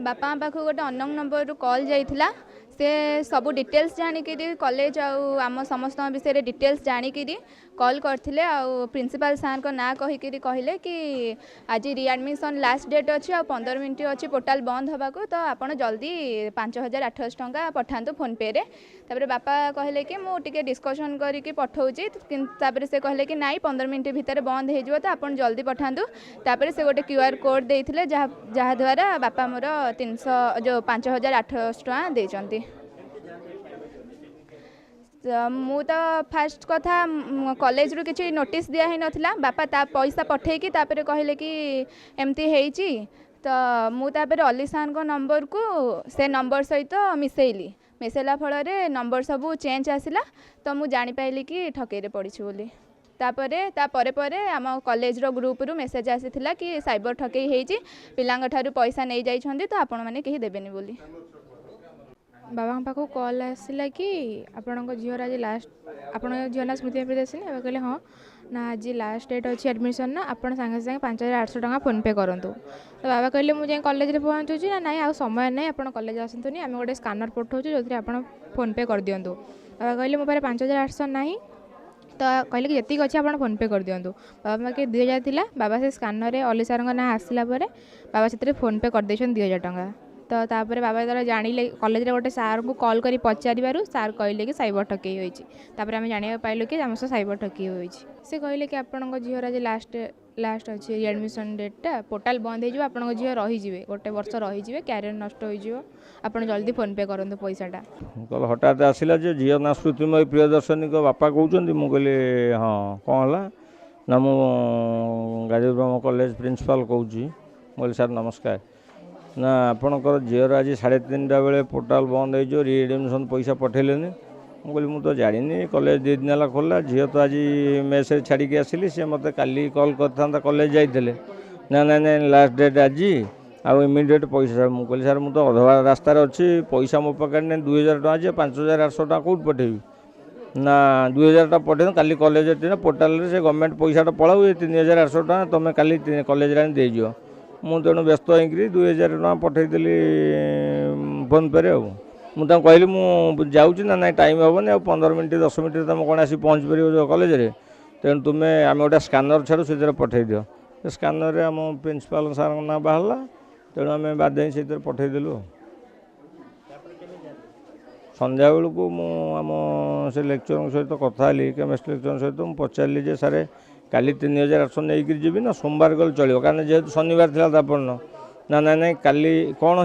बापा पाखु गोटे unknown number रु कॉल जाइथिला से सब डिटेल्स जानिकी कॉलेज आम समस्त विषय डिटेल्स जानिकी कॉल करथिले प्रिंसिपल सार को ना कहीकि कहले कि आज रिएडमिशन लास्ट डेट अच्छी आ 15 मिनट अच्छी पोर्टाल बंद होगा तो आपड़ जल्दी 5800 टंका पठातु फोन पे रे। तापर बापा कहले कि मुझे डिस्कसन करके पठाऊँगी से कहले कि नाई 15 मिनट भितर बंद हो तो आप जल्दी पठातु। तापर से गोटे क्यूआर कोड देते जहाँ द्वारा बापा मोर 300 जो 5800 टंका देचंती। मु तो फास्ट कथा कॉलेज रु किसी नोटिस दिया ही नथिला बापा ता पैसा पठेकी तापर कहले कि एमती हेची तो मुझे अली सार को नंबर को से नंबर सहित मिसेली मिसेला फल नंबर सब चेंज आसला तो मुझे जापाइली कि ठकईरे पड़ी बोली। तापर आम कॉलेज रो ग्रुप रु मेसेज आसीथिला कि साइबर ठकई हेची पिलांग ठारू पैसा नहीं जाइछंदी तो आपण माने केही देबेनी बोली। बाबा पाखु कॉल आसला कि आपण झीवर आज लास्ट आपण झीर ना स्मृति प्रियदर्शिनी बाबा कहले हाँ ना आज लास्ट डेट अच्छी एडमिशन ना आप सागे सागे 5800 टंका फोन पे करूँ। तो बाबा कहले मुझे कॉलेज में पहुँचुची ना ना समय ना आप कॉलेज आसतुनि आम गोटे स्कानर पठाऊँ जो आप फोन पे कर दिंतु। बाबा कहले मो पारे 5800 ना तो कहले कि जी अच्छी आप फोन पे कर दिंतु। बाबा पाखे 2000 थी बाबा से स्कानर अली सार ना आसला बाबा से फोन पे कर 2000 टंका। तो तापर बाबा जरा जानिले कॉलेज रे गोटे सार को कॉल करी पचारू सार कहले कि साइबर ठकई होईची। तापर आम जानिया पाइलु कि आम साइबर ठकई होईची। से कहले कि आपन झीर आज लास्ट अच्छी एडमिशन डेटा पोर्टाल बंद हो आपन झील रहीजे गोटे वर्ष रहीजे क्यारियर नष्ट हो आप जल्दी फोन पे करूँ पैसाटा। कल हठात आसला झील ना श्रुतिमयी प्रियदर्शनी को बापा कहते मुझे कहली हाँ कौन है ना मु गाजर ब्रह्म कॉलेज प्रिंसिपाल कहूँ बोले सार नमस्कार ना आपणकर झीर आज 3:30 बेले पोर्टाल बंद हो रिएडमिशन पैसा पठेले मुझे कहली मुझे तो जानी कॉलेज 2 दिन है खोला झील तो आज मेसेज छाड़ी आसली सी मत काली कॉल करता कॉलेज जाते ना ना ना लास्ट डेट आज आउ इमिडिएट पैसा मुझे कहली सार मुझे अधवा रास्तार अच्छी पैसा मो पाखे नहीं 2000 टଙ୍କା 5800 टଙ୍କା कौट पठेबी ना 2000 टଙ୍କା पठे काली कॉलेज पोर्टाल से गवर्नमेंट पैसाटा पलाऊ 3800 टଙ୍କା तुम काली कॉलेज रे देज मु तेणु व्यस्त होकर 2000 टଙ୍କା पठेदेली फोन पे मुझे कहली मुझे जाऊँगी ना ना टाइम हेनी आ 15 मिनट 10 मिनट तुम कौन आसी पहुँच पार कॉलेज रे तेणु तुम्हें आम गोटे स्कानर छाड़ू से पठे दियो स्कानर आम प्रिंसिपाल सार ना बाहर तेणु आम बाध्य से पठेदेलु। संध्या बेलू आम से लेक्चर सहित कथा केमिस्ट्री लेक्चर सहित मुझे पचारि जे सारे काली 3800 नहीं जी ना सोमवार गल चलो कारण जेहेतु शनिवार थी तापन ना ना ना काली कौन हो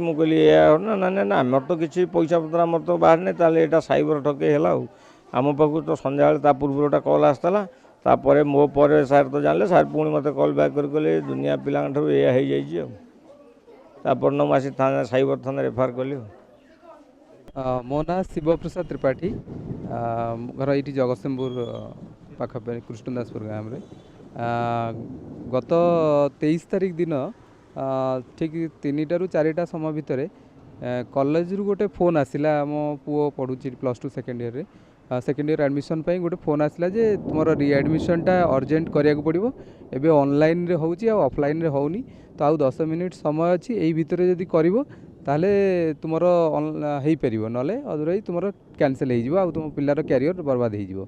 मुझे ना ना ना ना आमर तो किसी पैसा पत्र आमर तो बाहर नहीं ताले यहाँ साइबर ठकई है आम पाक तो संध्या पूर्व गोटे कल आसला तापर मो पर सार तो जानले सार पुणी मत कल बैक कर कहले दुनिया पिला तापर न मुझे थाना साइबर थाना रेफर कली। मो ना शिवप्रसाद त्रिपाठी घर ये जगतसिंहपुर पाखापाखि कृष्णदासपुर गाँव में गत 23 तारिख दिन ठीक 3टा ରୁ 4टा समय भितर कॉलेज रु गोटे फोन आसला मो पुओ पढ़ुची +2 सेकेंड ईयर एडमिशन पे गोटे फोन आसला जे तुम रिएडमिशनटा अर्जेंट करिया पड़ो एबे ऑनलाइन रे होउची आ ऑफलाइन रे होउनी तो आउ 10 मिनिट समय अच्छी यही भितर जदि करिवो ताले तुमर हो पार ना अदरवाइज तुम कैंसल हो तुम पिलार कैरियर बर्बाद हो।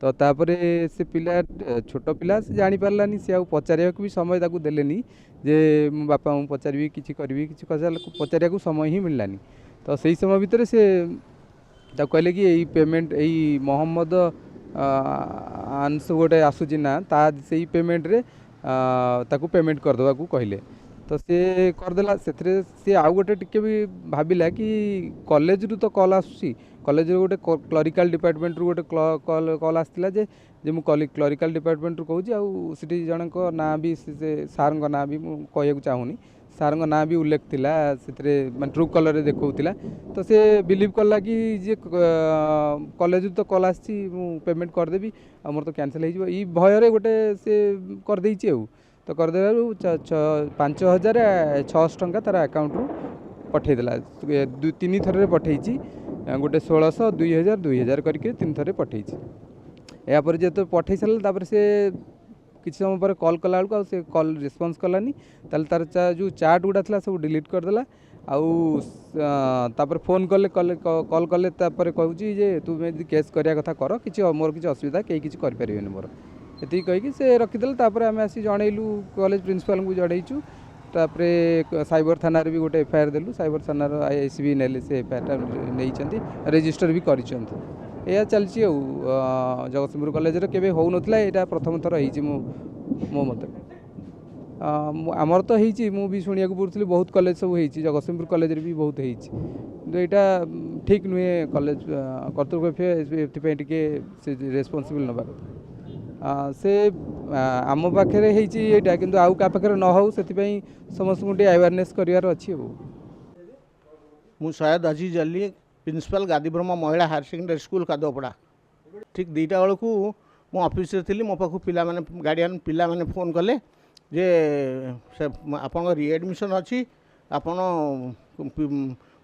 तो तापर से पिला छोट पिला से जानी पार्लानी सी पचार भी समय ताकू देलेनी जे मो बापा मु पचारि कि करी कि पचार समय ही मिललानी। तो सही समय भितर से कहले कि यही पेमेंट यही मोहम्मद आंस गोटे आसूची ना ता से पेमेंट रे ताकू पेमेंट करदेवा कहले तो सी करदेला से सी आउ गोटे टिके भी भाविला कि कॉलेज रु तो कॉल आसूसी कॉलेज गोटे क्लरिकल डिपार्टमेंट रु गोटे कॉल आसला जे मु क्लरिकल डिपार्टमेंट रु कहूँ आउे जनक ना भी सार ना भी कहूँ चाहूनी सार ना भी उल्लेख थिला से मैं ट्रू कलर देखा तो से बिलीव कला कि जे कॉलेज तो कॉल आसी पेमेंट करदेवी आ मोर तो कैंसल हो भयर गोटे से करदे तो करदे 5600 टंका तार अकाउंट रु पठेदेला 3 थर पठे गोटे 1600 2000 2000 करके 3 थर पठे यापर जो पठे सारे से किसी समय पर कॉल कला बेलू से कॉल रिस्पॉन्स कलानी तार जो चाट गुड़ा था सब डिलीट करदेला आउे फोन कले कॉल कले कहूँ जे तुम्हें यदि केस करिया कथा कर कि मोर किसी असुविधा कहीं किसी करें मोर ये कहीकि से रखीदे आम आसी जनइलु कॉलेज प्रिंसिपाल को जनईचु तापरे साइबर थाना भी गोटे एफआईआर देलु साइबर थाना आईआईसी भी नेले से एफआईआर नहीं रजिस्टर भी कर चलती जगतसिंहपुर कॉलेज केवे हो नथिला एटा प्रथम थर होईची मो मत आमर तो होईची मु भी शुणिया पड़ुली बहुत कॉलेज सब होईची जगतसिंहपुर कॉलेज भी बहुत होईची तो यहाँ ठीक नुहे कॉलेज कर्तृपक्ष ये रेस्पॉन्सिबल नबा कथा से आम पाखे होईची किंतु आउ का पाखे न हो से समस्त अवेयरनेस करार अच्छी मु सैयद अजीज अली प्रिंसिपल गादीब्रह्म महिला हायर सेकेंडरी स्कूल कादोपड़ा ठीक 2टा बेलू मु ऑफिस थी मो पाक पिला गार्डियन पिला माने फोन कले जे आपन रिएडमिशन अच्छी आपन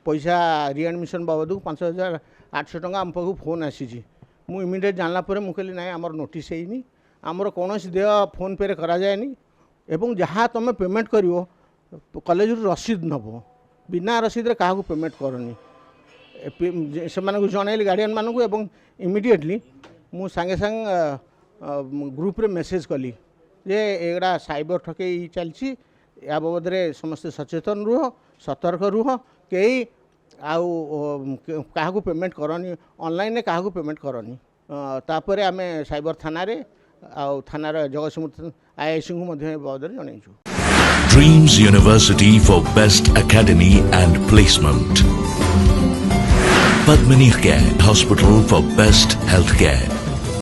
पैसा रिएडमिशन बाबद 5800 टंका आम पाक फोन आसी मु इमिडिएट जानला पर मु कहली ना आमर नोटिस होइनी आमर कौन देय फोन पे करा जाएनी एवं जहाँ तुम पेमेंट करिवो कॉलेज रसीद नब बिना रसीद रे काहाकू पेमेंट करनी से जनइली गार्डियन मानू एवं इमिडिएटली मु सांगे सांग ग्रुप रे मेसेज कली जे एगड़ा साइबर ठकई चलची या बाबद समस्ते सचेतन रुह सतर्क रुह कई काहाकू पेमेंट करनी ऑनलाइन काहाकू पेमेंट करनी तापर आम साइबर थाना रे थानार जगतसिंहपुर आईआईसी को बाबद जनईचु Dreams University for Best Academy and Placement. Padmini Care Hospital for Best Healthcare.